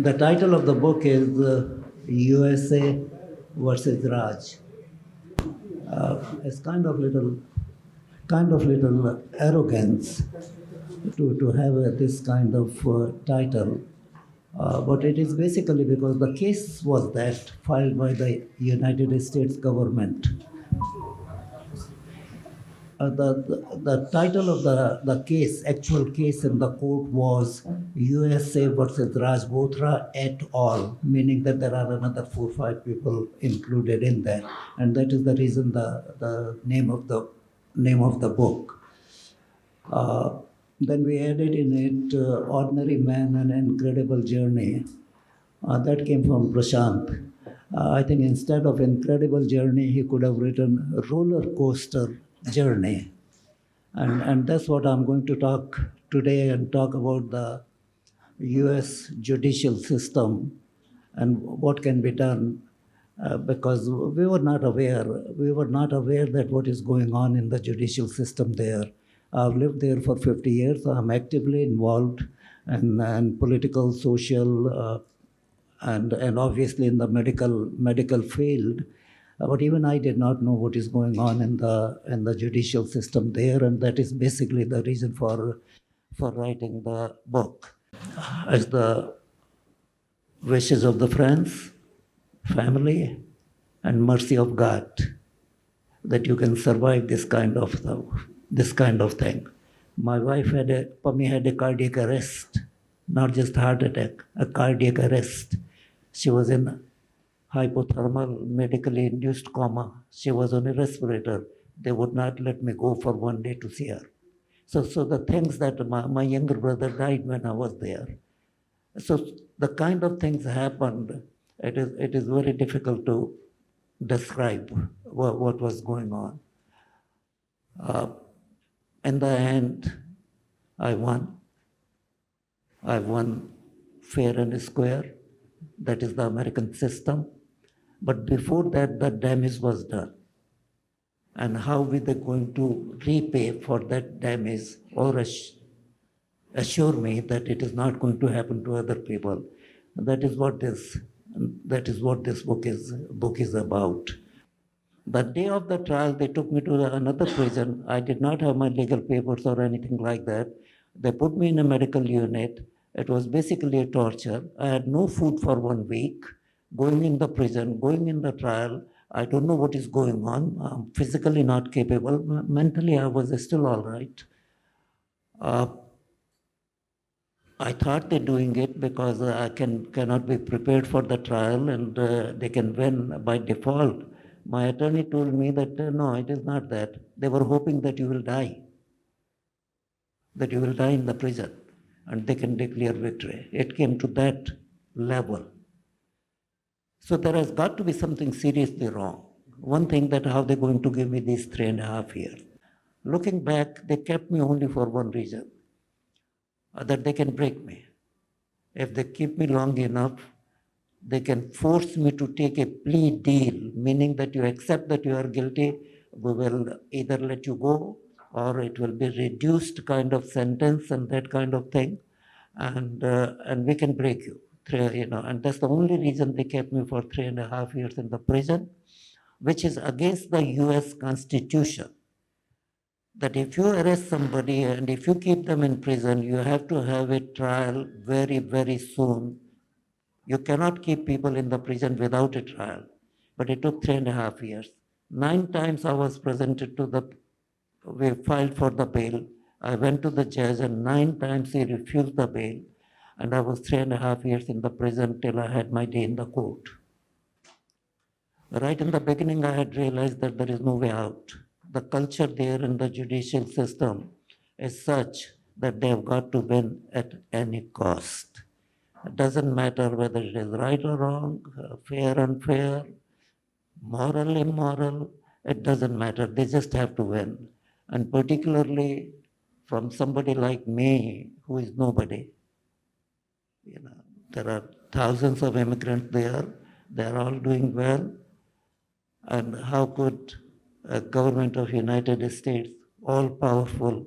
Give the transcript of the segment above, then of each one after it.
The title of the book is USA versus Raj. It's kind of little arrogance to have this kind of title. But it is basically because the case was that filed by the United States government. The title of the case, actual case in the court was USA versus Rajbotra et al., meaning that there are another 4 or 5 people included in that, and that is the reason the name of the book. Then we added in it Ordinary Man, An Incredible Journey. That came from Prashant. I think instead of Incredible Journey, he could have written Roller Coaster Journey. And that's what I'm going to talk today and talk about the US judicial system and what can be done because we were not aware that what is going on in the judicial system there. I've lived there for 50 years. I'm actively involved in political, social, and obviously in the medical field. But even I did not know what is going on in the judicial system there, and that is basically the reason for writing the book. As the wishes of the friends, family, and mercy of God, that you can survive this kind of thing. My wife had a cardiac arrest, not just heart attack, a cardiac arrest. She was in hypothermal, medically induced coma. She was on a respirator. They would not let me go for 1 day to see her. So the things that my younger brother died when I was there. So the kind of things happened, it is very difficult to describe what was going on. In the end, I won. I won fair and square. That is the American system. But before that, the damage was done. And how were they going to repay for that damage or assure me that it is not going to happen to other people? That is what this book is about. The day of the trial, they took me to another prison. I did not have my legal papers or anything like that. They put me in a medical unit. It was basically a torture. I had no food for 1 week. Going in the prison, going in the trial, I don't know what is going on. I'm physically not capable. Mentally, I was still all right. I thought they're doing it because I cannot be prepared for the trial and they can win by default. My attorney told me that no, it is not that. They were hoping that you will die in the prison and they can declare victory. It came to that level. So there has got to be something seriously wrong. One thing that how they're going to give me these 3.5 years. Looking back, they kept me only for one reason, that they can break me. If they keep me long enough, they can force me to take a plea deal, meaning that you accept that you are guilty, we will either let you go or it will be reduced kind of sentence and that kind of thing, and we can break you. And that's the only reason they kept me for 3.5 years in the prison, which is against the US Constitution. That if you arrest somebody and if you keep them in prison, you have to have a trial very, very soon. You cannot keep people in the prison without a trial. But it took 3.5 years. 9 times I was presented we filed for the bail. I went to the judge and 9 times he refused the bail. And I was 3.5 years in the prison till I had my day in the court. Right in the beginning, I had realized that there is no way out. The culture there in the judicial system is such that they have got to win at any cost. It doesn't matter whether it is right or wrong, fair or unfair, moral, immoral, it doesn't matter. They just have to win. And particularly from somebody like me, who is nobody. There are thousands of immigrants there. They are all doing well. And how could a government of United States, all powerful,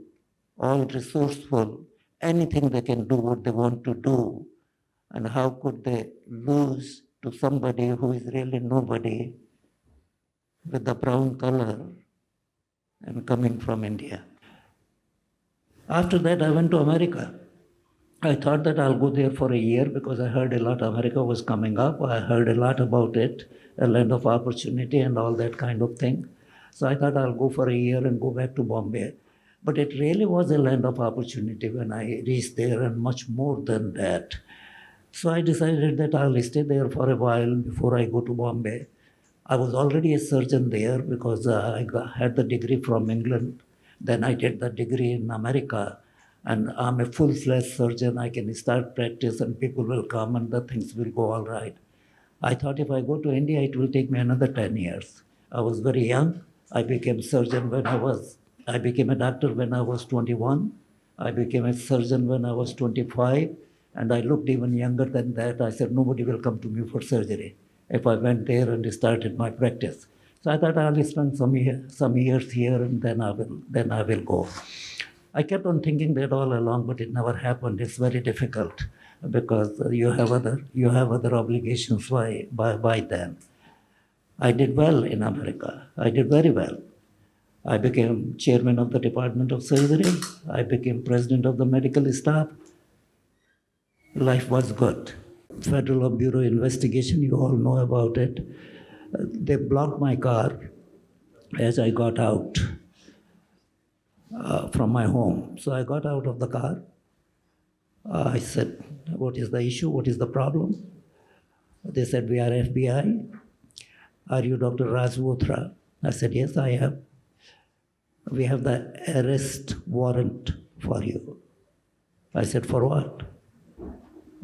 all resourceful, anything they can do what they want to do, And how could they lose to somebody who is really nobody with the brown color and coming from India? After that, I went to America. I thought that I'll go there for a year because I heard a lot America was coming up. I heard a lot about it, a land of opportunity and all that kind of thing. So I thought I'll go for a year and go back to Bombay. But it really was a land of opportunity when I reached there, and much more than that. So I decided that I'll stay there for a while before I go to Bombay. I was already a surgeon there because had the degree from England. Then I did the degree in America, and I'm a full-fledged surgeon. I can start practice and people will come and the things will go all right. I thought if I go to India, it will take me another 10 years. I was very young. I became I became a doctor when I was 21. I became a surgeon when I was 25. And I looked even younger than that. I said, nobody will come to me for surgery if I went there and started my practice. So I thought I'll spend some years here and then I will go. I kept on thinking that all along, but it never happened. It's very difficult because you have other obligations by then. I did well in America. I did very well. I became chairman of the Department of Surgery. I became president of the medical staff. Life was good. Federal Bureau investigation, you all know about it. They blocked my car as I got out from my home. So I got out of the car. I said, what is the issue? What is the problem? They said, we are FBI. Are you Dr. Raj? I said, yes, I am. We have the arrest warrant for you. I said, for what?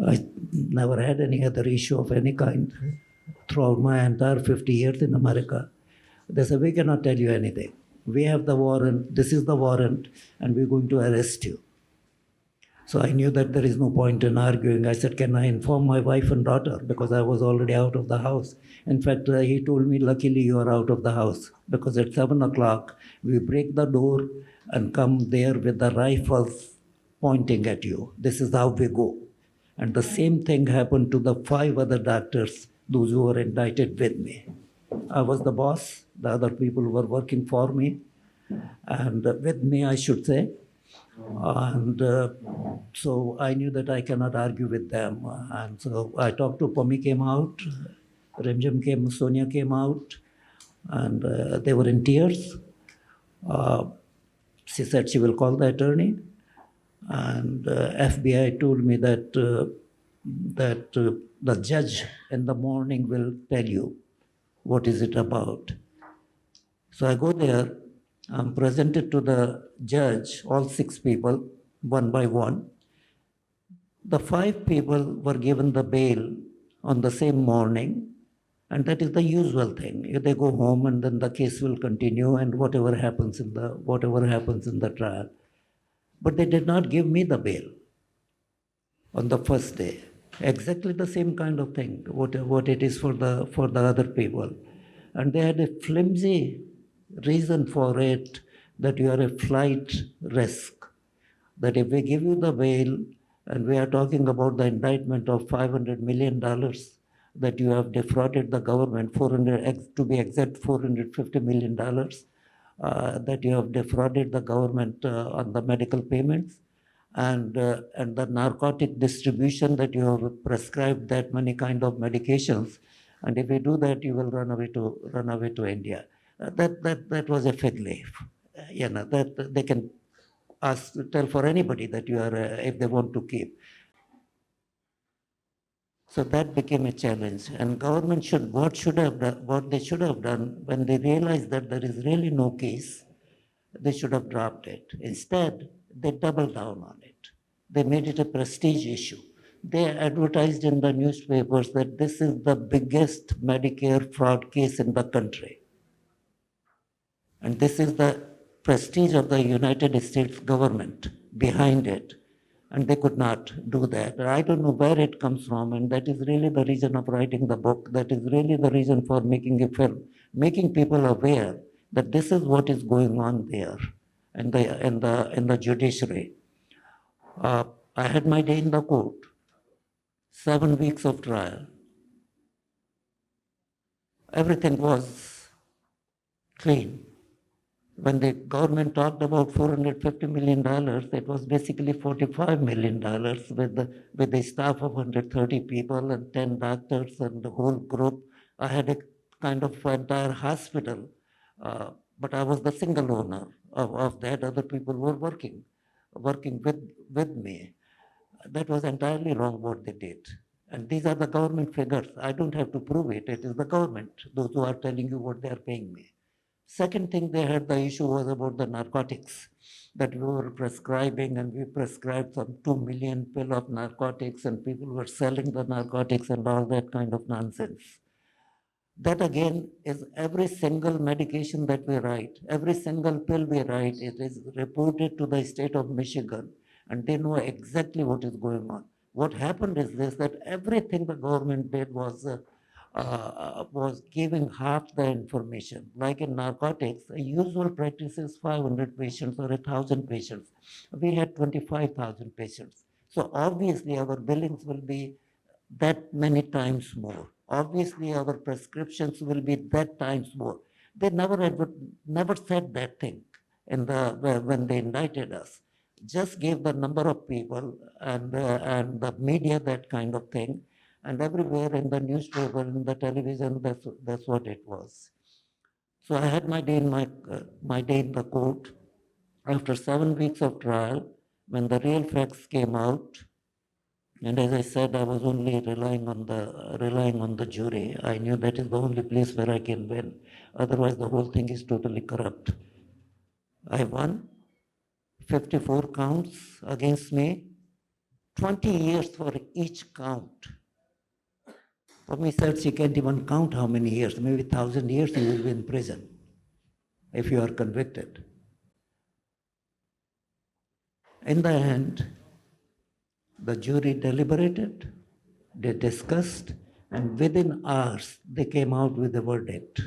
I never had any other issue of any kind throughout my entire 50 years in America. They said, we cannot tell you anything. We have the warrant, this is the warrant, and we're going to arrest you. So I knew that there is no point in arguing. I said, can I inform my wife and daughter? Because I was already out of the house. In fact, he told me, luckily you are out of the house. Because at 7 o'clock, we break the door and come there with the rifles pointing at you. This is how we go. And the same thing happened to the 5 other doctors, those who were indicted with me. I was the boss. The other people were working for me. And with me, I should say. And so I knew that I cannot argue with them. And so I talked to Pami came out, Rimjam came, Sonia came out, and they were in tears. She said she will call the attorney. And FBI told me that the judge in the morning will tell you what is it about. So I go there. I'm presented to the judge, all 6 people, one by one. The 5 people were given the bail on the same morning, and that is the usual thing. They go home and then the case will continue and whatever happens in the trial. But they did not give me the bail on the first day. Exactly the same kind of thing, what it is for the other people. And they had a flimsy reason for it, that you are a flight risk. That if we give you the bail, and we are talking about the indictment of $500 million, that you have defrauded the government, to be exact, $450 million, that you have defrauded the government on the medical payments, and the narcotic distribution, that you have prescribed that many kind of medications, and if you do that, you will run away to India. That was a fig leaf. That they can tell for anybody that you are, if they want to keep. So that became a challenge. And government what they should have done when they realized that there is really no case, they should have dropped it. Instead, they doubled down on it. They made it a prestige issue. They advertised in the newspapers that this is the biggest Medicare fraud case in the country. And this is the prestige of the United States government behind it. And they could not do that. I don't know where it comes from, and that is really the reason of writing the book. That is really the reason for making a film, making people aware that this is what is going on there in the judiciary. I had my day in the court. 7 weeks of trial. Everything was clean. When the government talked about $450 million, it was basically $45 million with a staff of 130 people and 10 doctors and the whole group. I had a kind of entire hospital, but I was the single owner of that. Other people were working with me. That was entirely wrong what they did. And these are the government figures. I don't have to prove it. It is the government, those who are telling you what they are paying me. Second thing they had, the issue was about the narcotics that we were prescribing, and we prescribed some 2 million pill of narcotics, and people were selling the narcotics and all that kind of nonsense. That again is every single medication that we write, every single pill we write, it is reported to the state of Michigan, and they know exactly what is going on. What happened is this, that everything the government did was giving half the information. Like in narcotics, a usual practice is 500 patients or 1,000 patients. We had 25,000 patients. So obviously our billings will be that many times more. Obviously our prescriptions will be that times more. They never said that thing when they indicted us. Just gave the number of people and the media that kind of thing, and everywhere in the newspaper, in the television, that's what it was. So I had my day in my day in the court. After 7 weeks of trial, when the real facts came out, and as I said, I was only relying on the jury. I knew that is the only place where I can win. Otherwise, the whole thing is totally corrupt. I won 54 counts against me, 20 years for each count. Tommy said she can't even count how many years, maybe 1,000 years you will be in prison if you are convicted. In the end, the jury deliberated, they discussed, and within hours they came out with a verdict.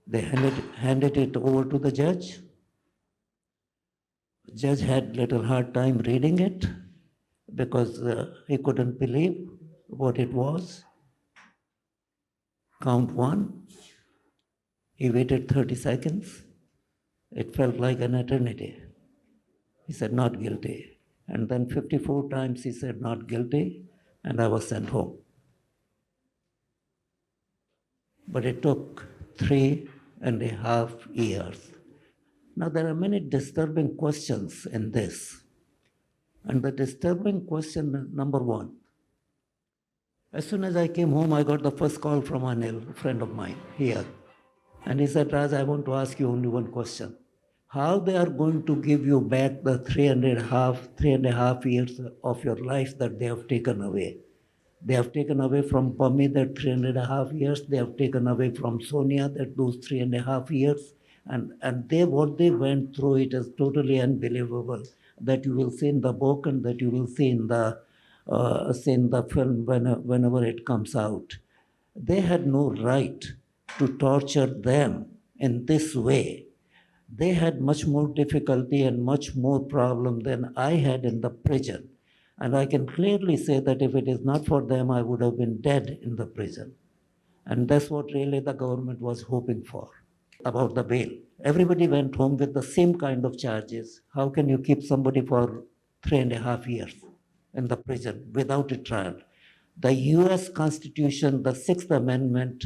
They handed it over to the judge. The judge had little hard time reading it because he couldn't believe what it was. Count one. He waited 30 seconds. It felt like an eternity. He said, not guilty. And then 54 times he said, not guilty, and I was sent home. But it took 3.5 years. Now, there are many disturbing questions in this. And the disturbing question number one, as soon as I came home, I got the first call from Anil, a friend of mine here. And he said, Raj, I want to ask you only one question. How they are going to give you back the 3.5 years of your life that they have taken away? They have taken away from Pami that 3.5 years. They have taken away from Sonia that those 3.5 years. And what they went through, it is totally unbelievable, that you will see in the book and that you will see in the film whenever it comes out. They had no right to torture them in this way. They had much more difficulty and much more problem than I had in the prison. And I can clearly say that if it is not for them, I would have been dead in the prison. And that's what really the government was hoping for. About the bail, everybody went home with the same kind of charges. How can you keep somebody for 3.5 years in the prison without a trial? The US Constitution, the Sixth Amendment,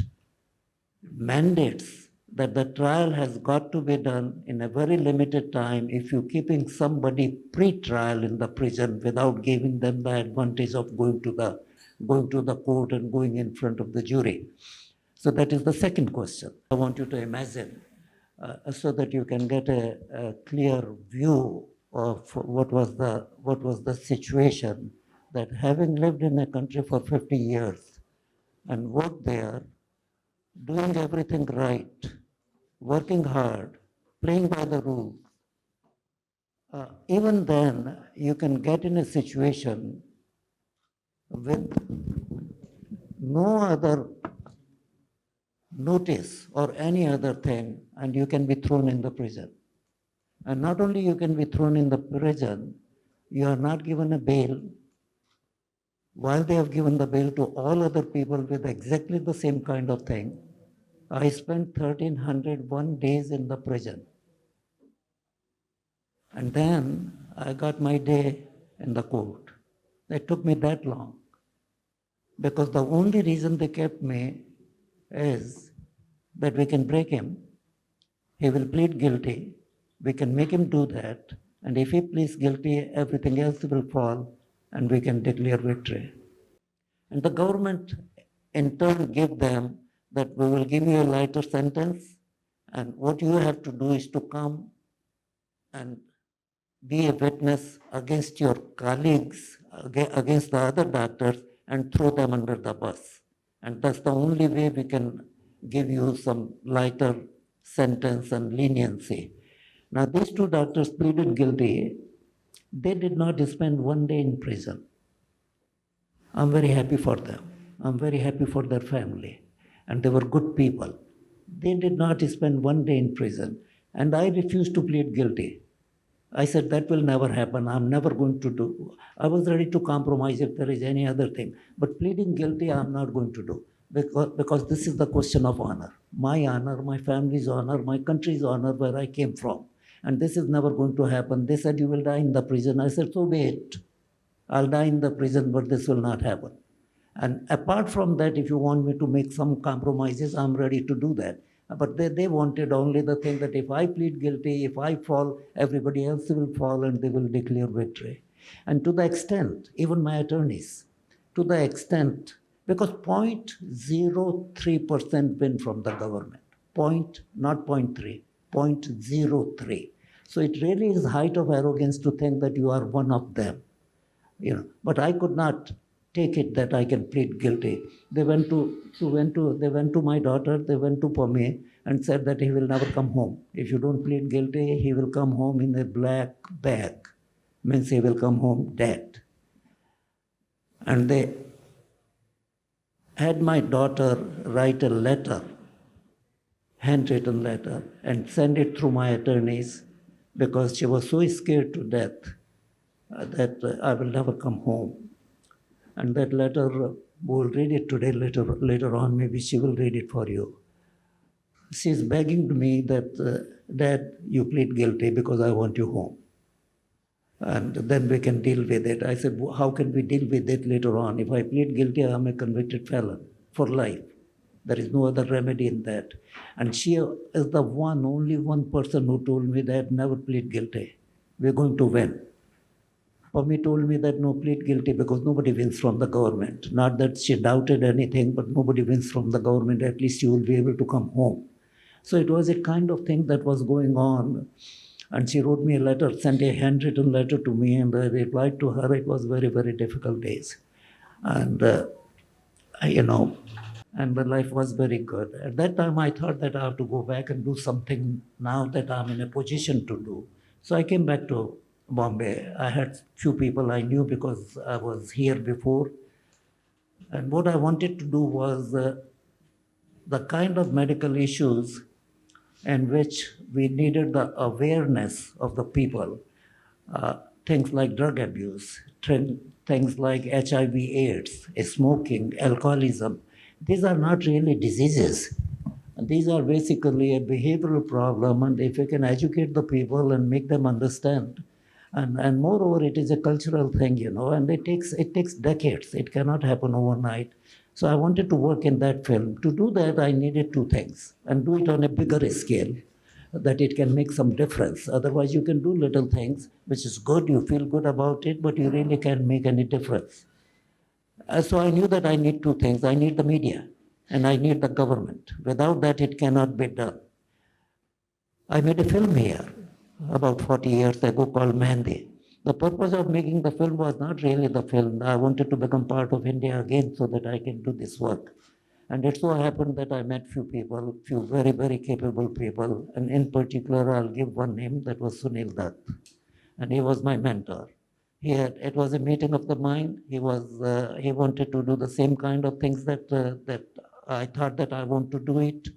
mandates that the trial has got to be done in a very limited time if you're keeping somebody pre-trial in the prison without giving them the advantage of going to the court and going in front of the jury. So that is the second question. I want you to imagine so that you can get a clear view of what was the situation, that having lived in a country for 50 years and worked there, doing everything right, working hard, playing by the rules, even then you can get in a situation with no other notice or any other thing, and you can be thrown in the prison. And not only you can be thrown in the prison, you are not given a bail. while they have given the bail to all other people with exactly the same kind of thing, I spent 1301 days in the prison. And then I got my day in the court. It took me that long because the only reason they kept me is that we can break him. He will plead guilty. We can make him do that. And if he pleads guilty, everything else will fall and we can declare victory. And the government in turn gave them that we will give you a lighter sentence and what you have to do is to come and be a witness against your colleagues, against the other doctors, and throw them under the bus. And that's the only way we can give you some lighter sentence and leniency. Now, these two doctors pleaded guilty. They did not spend one day in prison. I'm very happy for them. I'm very happy for their family. And they were good people. They did not spend one day in prison. And I refused to plead guilty. I said, that will never happen. I'm never going to do. I was ready to compromise if there is any other thing. But pleading guilty, I'm not going to do. Because this is the question of honor. My honor, my family's honor, my country's honor, where I came from. And this is never going to happen. They said, you will die in the prison. I said, so be it. I'll die in the prison, but this will not happen. And apart from that, if you want me to make some compromises, I'm ready to do that. But they wanted only the thing that if I plead guilty, if I fall, everybody else will fall and they will declare victory. And to the extent, even my attorneys, to the extent, because 0.03% win from the government, not 0.3, 0.03. So it really is height of arrogance to think that you are one of them. But I could not take it that I can plead guilty. They went to my daughter, they went to Pome and said that he will never come home. If you don't plead guilty, he will come home in a black bag. Means he will come home dead. And they had my daughter write a letter, handwritten letter, and send it through my attorneys because she was so scared to death that I will never come home. And that letter, we'll read it today, later on, maybe she will read it for you. She's begging to me that, Dad, you plead guilty because I want you home. And then we can deal with it. I said, how can we deal with it later on? If I plead guilty, I'm a convicted felon for life. There is no other remedy in that. And she is the only one person who told me that never plead guilty. We're going to win. Pami told me that no, plead guilty because nobody wins from the government. Not that she doubted anything, but nobody wins from the government. At least you will be able to come home. So it was a kind of thing that was going on. And she wrote me a letter, sent a handwritten letter to me, and I replied to her. It was very, very difficult days. And, and the life was very good. At that time, I thought that I have to go back and do something now that I'm in a position to do. So I came back to Bombay. I had few people I knew because I was here before. And what I wanted to do was the kind of medical issues in which we needed the awareness of the people, things like drug abuse, things like HIV/AIDS, smoking, alcoholism. These are not really diseases. These are basically a behavioral problem, and if we can educate the people and make them understand, and moreover, it is a cultural thing, and it takes decades. It cannot happen overnight. So I wanted to work in that film. To do that, I needed two things, and do it on a bigger scale, that it can make some difference. Otherwise, you can do little things, which is good, you feel good about it, but you really can't make any difference. So I knew that I need two things. I need the media, and I need the government. Without that, it cannot be done. I made a film here about 40 years ago called Mehndi. The purpose of making the film was not really the film. I wanted to become part of India again so that I can do this work. And it so happened that I met few people, few very, very capable people. And in particular, I'll give one name, that was Sunil Dutt. And he was my mentor. It was a meeting of the mind. He wanted to do the same kind of things that I thought that I want to do it.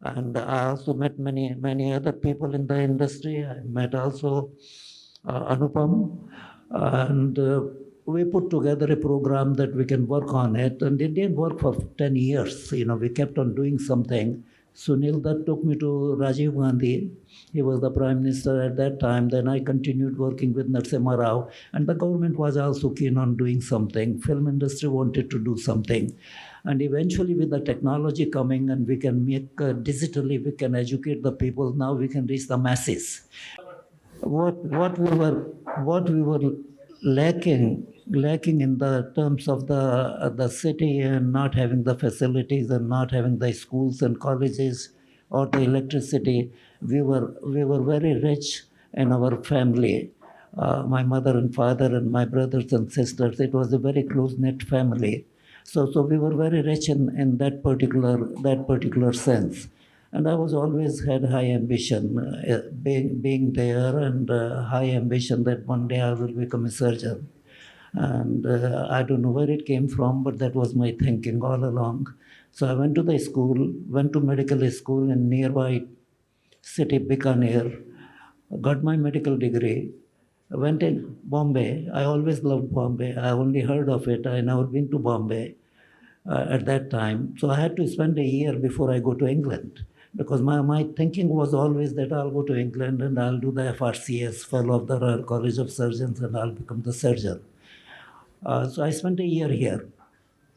And I also met many other people in the industry. I met also Anupam, and we put together a program that we can work on it, and it didn't work for 10 years. We kept on doing something. Sunil Dutt took me to Rajiv Gandhi. He was the prime minister at that time. Then I continued working with Narasimha Rao, and the government was also keen on doing something. Film industry wanted to do something. And eventually with the technology coming, and we can make digitally, we can educate the people. Now we can reach the masses. What we were lacking in the terms of the city, and not having the facilities and not having the schools and colleges or the electricity. We were very rich in our family. My mother and father and my brothers and sisters. It was a very close-knit family. So we were very rich in that particular sense. And I was always had high ambition, being there, and high ambition that one day I will become a surgeon. And I don't know where it came from, but that was my thinking all along. So I went to medical school in nearby city, Bikaner, got my medical degree, went in Bombay. I always loved Bombay. I only heard of it. I never been to Bombay at that time. So I had to spend a year before I go to England, because my thinking was always that I'll go to England and I'll do the FRCS, Fellow of the Royal College of Surgeons, and I'll become the surgeon. So I spent a year here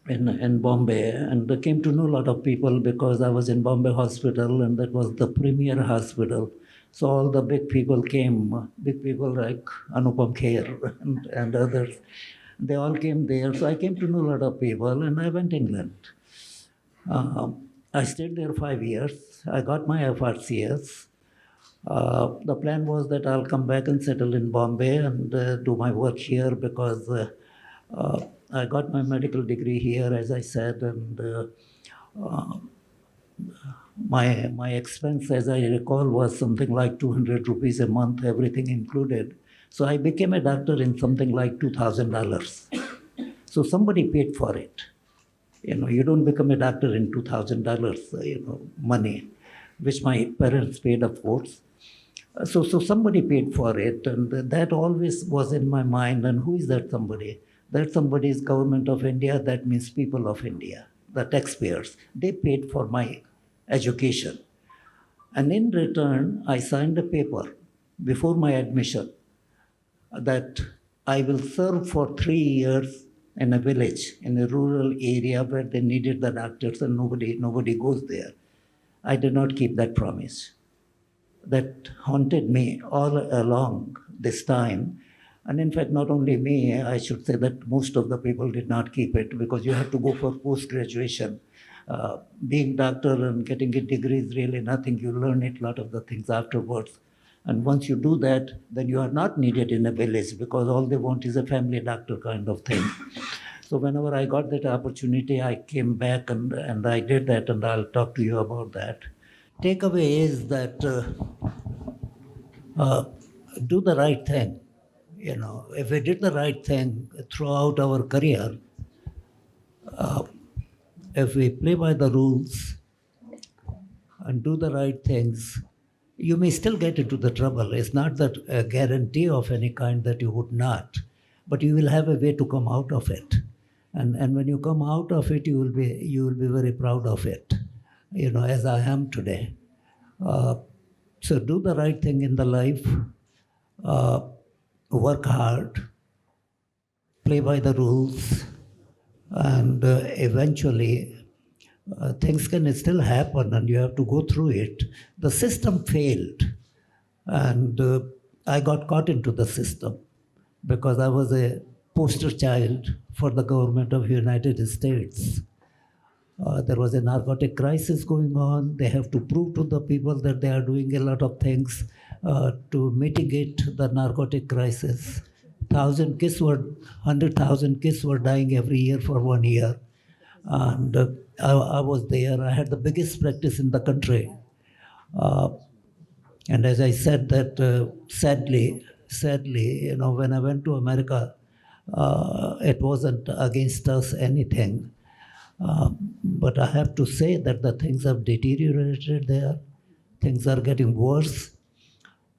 in Bombay, and came to know a lot of people because I was in Bombay Hospital, and that was the premier hospital. So all the big people came, big people like Anupam Kher and others. They all came there. So I came to know a lot of people, and I went to England. I stayed there 5 years. I got my FRCS. The plan was that I'll come back and settle in Bombay and do my work here, because I got my medical degree here, as I said, and my expense, as I recall, was something like 200 rupees a month, everything included. So I became a doctor in something like $2,000. So somebody paid for it. You don't become a doctor in $2,000, money, which my parents paid, of course. So somebody paid for it, and that always was in my mind. And who is that somebody? That somebody is Government of India. That means people of India, the taxpayers. They paid for my education. And in return, I signed a paper before my admission that I will serve for 3 years in a village, in a rural area where they needed the doctors and nobody goes there. I did not keep that promise. That haunted me all along this time. And in fact, not only me, I should say that most of the people did not keep it, because you have to go for post-graduation. Being doctor and getting a degree is really nothing. You learn a lot of the things afterwards. And once you do that, then you are not needed in a village, because all they want is a family doctor kind of thing. So whenever I got that opportunity, I came back and I did that, and I'll talk to you about that. Takeaway is that do the right thing. If we did the right thing throughout our career, if we play by the rules and do the right things, you may still get into the trouble. It's not that a guarantee of any kind that you would not, but you will have a way to come out of it. And when you come out of it, you will be very proud of it, as I am today. So do the right thing in the life, work hard, play by the rules, and eventually things can still happen and you have to go through it. The system failed, and I got caught into the system because I was a poster child for the government of the United States. There was a narcotic crisis going on. They have to prove to the people that they are doing a lot of things to mitigate the narcotic crisis. 100,000 kids were dying every year for 1 year. And I was there. I had the biggest practice in the country. And as I said that, sadly, when I went to America, it wasn't against us anything. But I have to say that the things have deteriorated there. Things are getting worse.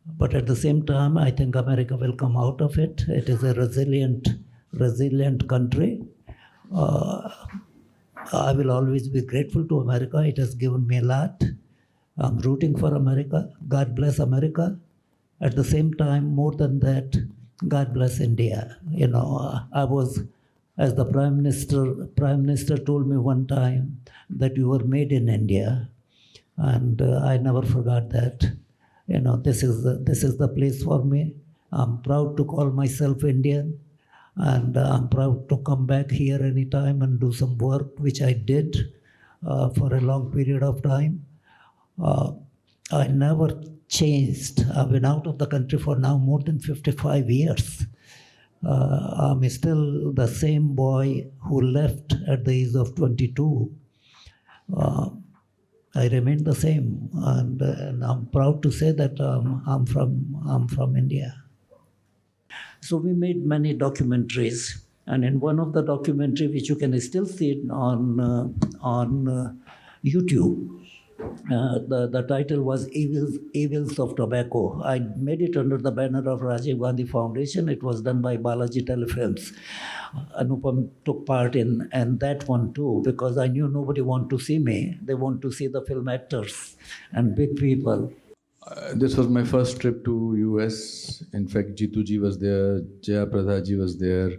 But at the same time, I think America will come out of it. It is a resilient resilient country. I will always be grateful to America. It has given me a lot. I'm rooting for America. God bless America. At the same time, more than that, God bless India. I was, as the Prime Minister told me one time that you were made in India, and I never forgot that. This is the place for me. I'm proud to call myself Indian, and I'm proud to come back here anytime and do some work, which I did for a long period of time. I never changed. I've been out of the country for now more than 55 years. I'm still the same boy who left at the age of 22. I remain the same, and I'm proud to say that I'm from India. So we made many documentaries, and in one of the documentary, which you can still see it on YouTube, the title was Evils of Tobacco. I made it under the banner of Rajiv Gandhi Foundation. It was done by Balaji Telefilms. Anupam took part in that one too, because I knew nobody want to see me. They want to see the film actors and big people. This was my first trip to US. In fact, Jitu ji was there, Jaya Prada ji was there,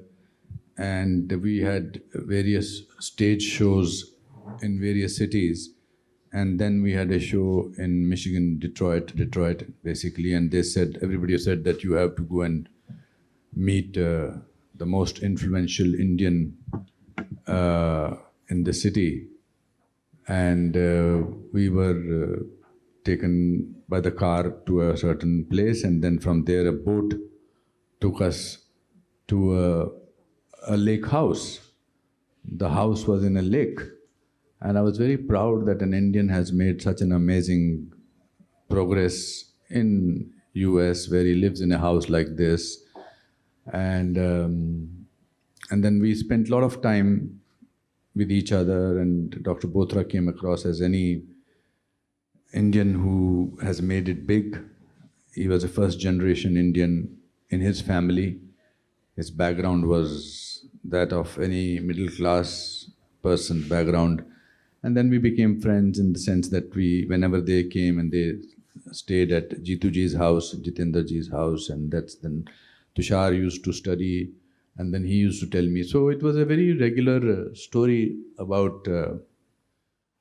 and we had various stage shows in various cities. And then we had a show in Michigan, Detroit basically, and everybody said that you have to go and meet the most influential Indian in the city. And we were taken by the car to a certain place, and then from there a boat took us to a lake house. The house was in a lake. And I was very proud that an Indian has made such an amazing progress in US, where he lives in a house like this. And then we spent a lot of time with each other, and Dr. Bothra came across as any Indian who has made it big. He was a first generation Indian in his family. His background was that of any middle class person's background. And then we became friends in the sense that whenever they came and they stayed at Jitu ji's house, Jitendra ji's house, and then Tushar used to study, and then he used to tell me. So it was a very regular story about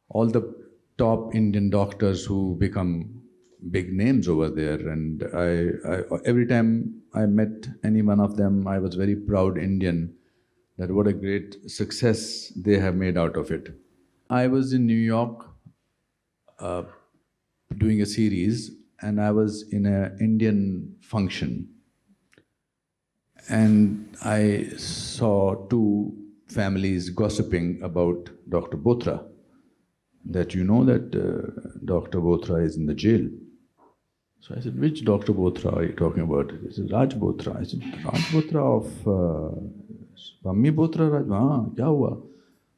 all the top Indian doctors who become big names over there. And I every time I met any one of them, I was very proud Indian that what a great success they have made out of it. I was in New York doing a series, and I was in an Indian function. And I saw two families gossiping about Dr. Bothra, that you know that Dr. Bothra is in the jail. So I said, which Dr. Bothra are you talking about? He said, Raj Bothra. I said, Raj Bothra of Mummy Bothra Raj? Haan, kya hua?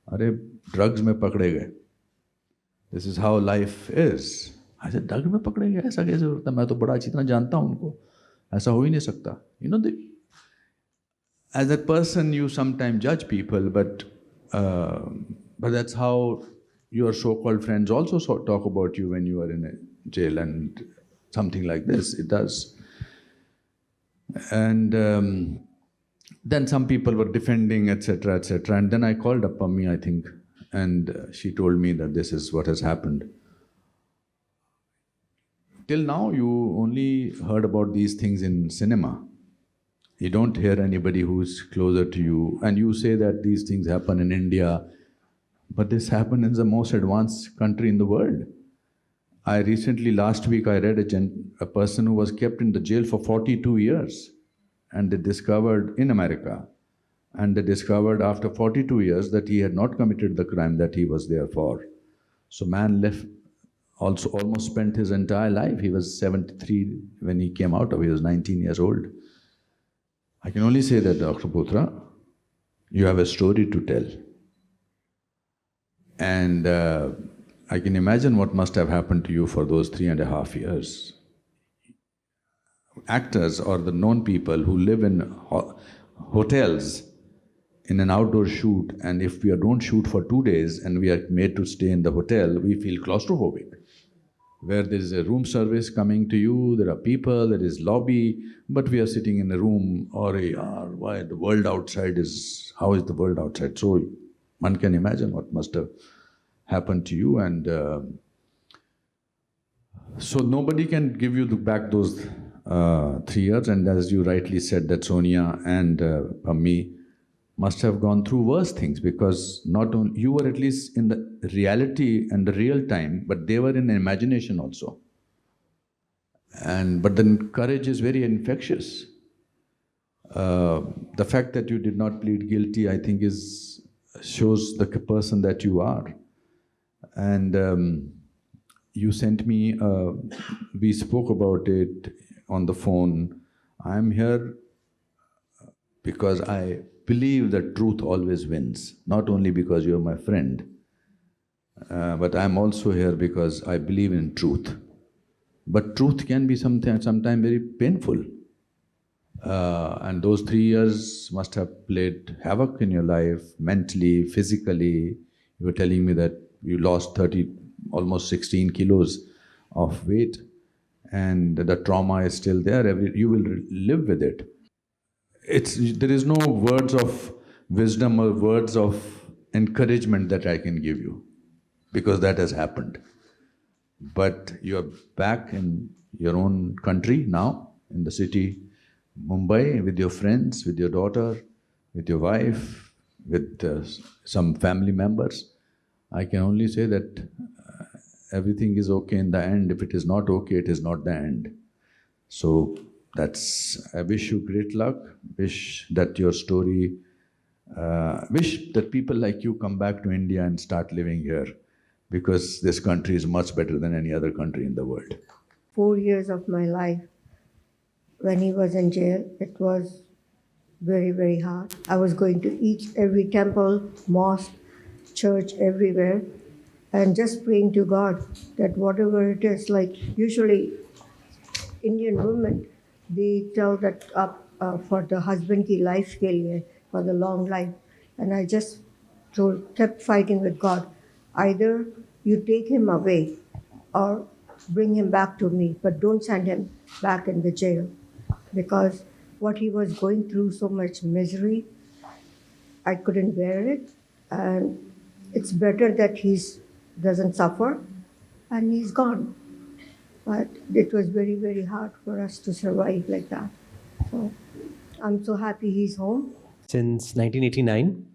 Are drugs mein pakde gaye. This is how life is. I said, drugs mein pakde gaye? ऐसा कैसे होता है? मैं तो बड़ा अच्छी तरह जानता हूँ उनको. ऐसा हो ही नहीं सकता. You know, as a person, you sometimes judge people, but that's how your so-called friends also talk about you when you are in a jail and something like this. It does. And then some people were defending, etc., etc. And then I called up Pammi, I think, and she told me that this is what has happened. Till now, you only heard about these things in cinema. You don't hear anybody who's closer to you. And you say that these things happen in India, but this happened in the most advanced country in the world. I recently, last week, I read a person who was kept in the jail for 42 years. And they discovered in America, and they discovered after 42 years that he had not committed the crime that he was there for. So man left, also almost spent his entire life. He was 73 when he came out of it. He was 19 years old. I can only say that, Dr. Bothra, you have a story to tell. And I can imagine what must have happened to you for those 3.5 years. Actors or the known people who live in hotels in an outdoor shoot, and if we don't shoot for 2 days and we are made to stay in the hotel, we feel claustrophobic. Where there is a room service coming to you, there are people, there is lobby, but we are sitting in a room, or why the world outside is, how is the world outside? So one can imagine what must have happened to you, and so nobody can give you back those 3 years, and as you rightly said, that Sonia and me must have gone through worse things, because not only you were at least in the reality and the real time, but they were in imagination also. And but then courage is very infectious. The fact that you did not plead guilty, I think, shows the person that you are. And you sent me. We spoke about it on the phone. I'm here because I believe that truth always wins, not only because you're my friend, but I'm also here because I believe in truth. But truth can be sometimes very painful. And those 3 years must have played havoc in your life, mentally, physically. You were telling me that you lost almost 16 kilos of weight, and the trauma is still there. You will live with it. There is no words of wisdom or words of encouragement that I can give you, because that has happened. But you are back in your own country now, in the city, Mumbai, with your friends, with your daughter, with your wife, with some family members. I can only say that everything is okay in the end. If it is not okay, it is not the end. So I wish you great luck, wish that your story, wish that people like you come back to India and start living here, because this country is much better than any other country in the world. 4 years of my life, when he was in jail, it was very, very hard. I was going to every temple, mosque, church, everywhere, and just praying to God that whatever it is, like usually Indian women, they tell that for the husband ki life ke liye, for the long life. And I just kept fighting with God. Either you take him away or bring him back to me, but don't send him back in the jail. Because what he was going through, so much misery, I couldn't bear it. And it's better that he doesn't suffer and he's gone. But it was very, very hard for us to survive like that. So I'm so happy he's home. Since 1989,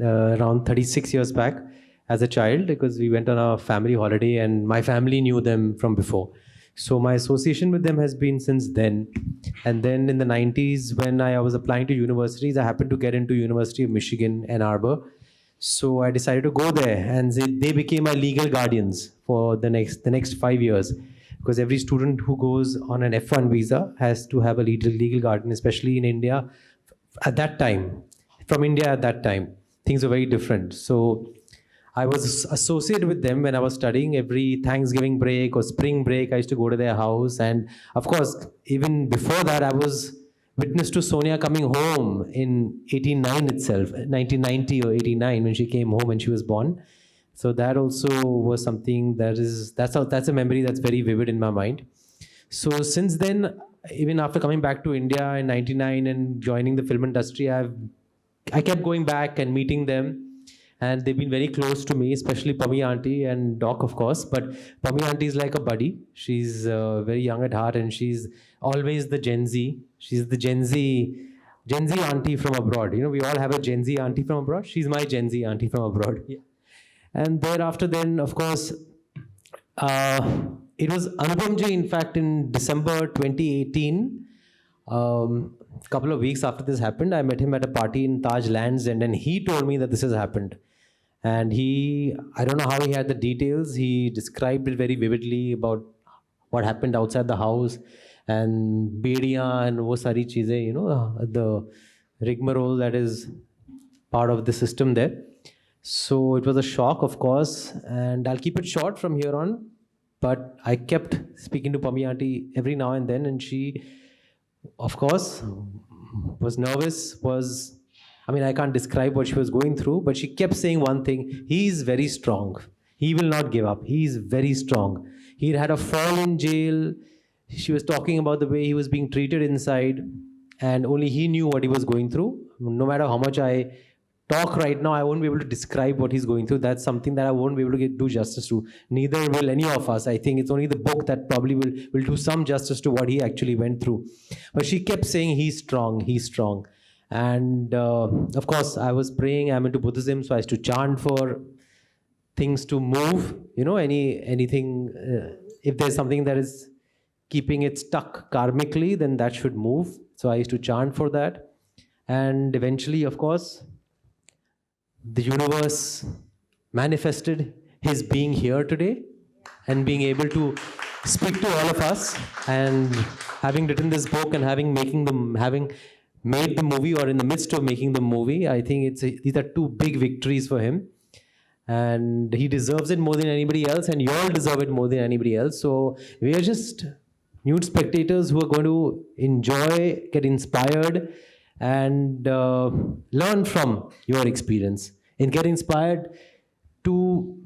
around 36 years back, as a child, because we went on a family holiday and my family knew them from before. So my association with them has been since then. And then in the 90s, when I was applying to universities, I happened to get into University of Michigan, Ann Arbor. So I decided to go there, and they became my legal guardians for the next 5 years. Because every student who goes on an F1 visa has to have a legal guardian, especially in India at that time. From India at that time, things were very different. So I was associated with them when I was studying. Every Thanksgiving break or spring break, I used to go to their house. And of course, even before that, I was witness to Sonia coming home in 89 itself, 1990 or 89, when she came home and she was born. So that also was something that's a memory that's very vivid in my mind. So since then, even after coming back to India in 99 and joining the film industry, I kept going back and meeting them. And they've been very close to me, especially Pummy Auntie and Doc, of course. But Pummy Auntie is like a buddy. She's very young at heart, and she's always the Gen Z. She's the Gen Z auntie from abroad. You know, we all have a Gen Z auntie from abroad. She's my Gen Z auntie from abroad. Yeah. And thereafter, then, of course, it was Anupam ji, in fact, in December 2018. A couple of weeks after this happened, I met him at a party in Taj Lands End, and he told me that this has happened. And I don't know how he had the details. He described it very vividly about what happened outside the house and bediyan and wo sari cheeze, you know, the rigmarole that is part of the system there. So it was a shock, of course, and I'll keep it short from here on. But I kept speaking to Pummy Auntie every now and then, and she, of course, was nervous, was I mean, I can't describe what she was going through, but she kept saying one thing: he is very strong. He will not give up. He is very strong. He had a fall in jail. She was talking about the way he was being treated inside, and only he knew what he was going through. No matter how much I talk right now, I won't be able to describe what he's going through. That's something that I won't be able to do justice to. Neither will any of us. I think it's only the book that probably will do some justice to what he actually went through. But she kept saying, he's strong, he's strong. And of course, I was praying. I'm into Buddhism, so I used to chant for things to move. You know, anything, if there's something that is keeping it stuck karmically, then that should move. So I used to chant for that. And eventually, of course, the universe manifested his being here today and being able to speak to all of us. And having written this book and having made the movie, or in the midst of making the movie, I think these are two big victories for him. And he deserves it more than anybody else, and you all deserve it more than anybody else. So we are just nude spectators who are going to enjoy, get inspired, and learn from your experience, and get inspired to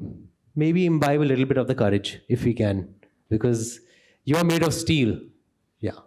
maybe imbibe a little bit of the courage if we can, because you're made of steel. Yeah.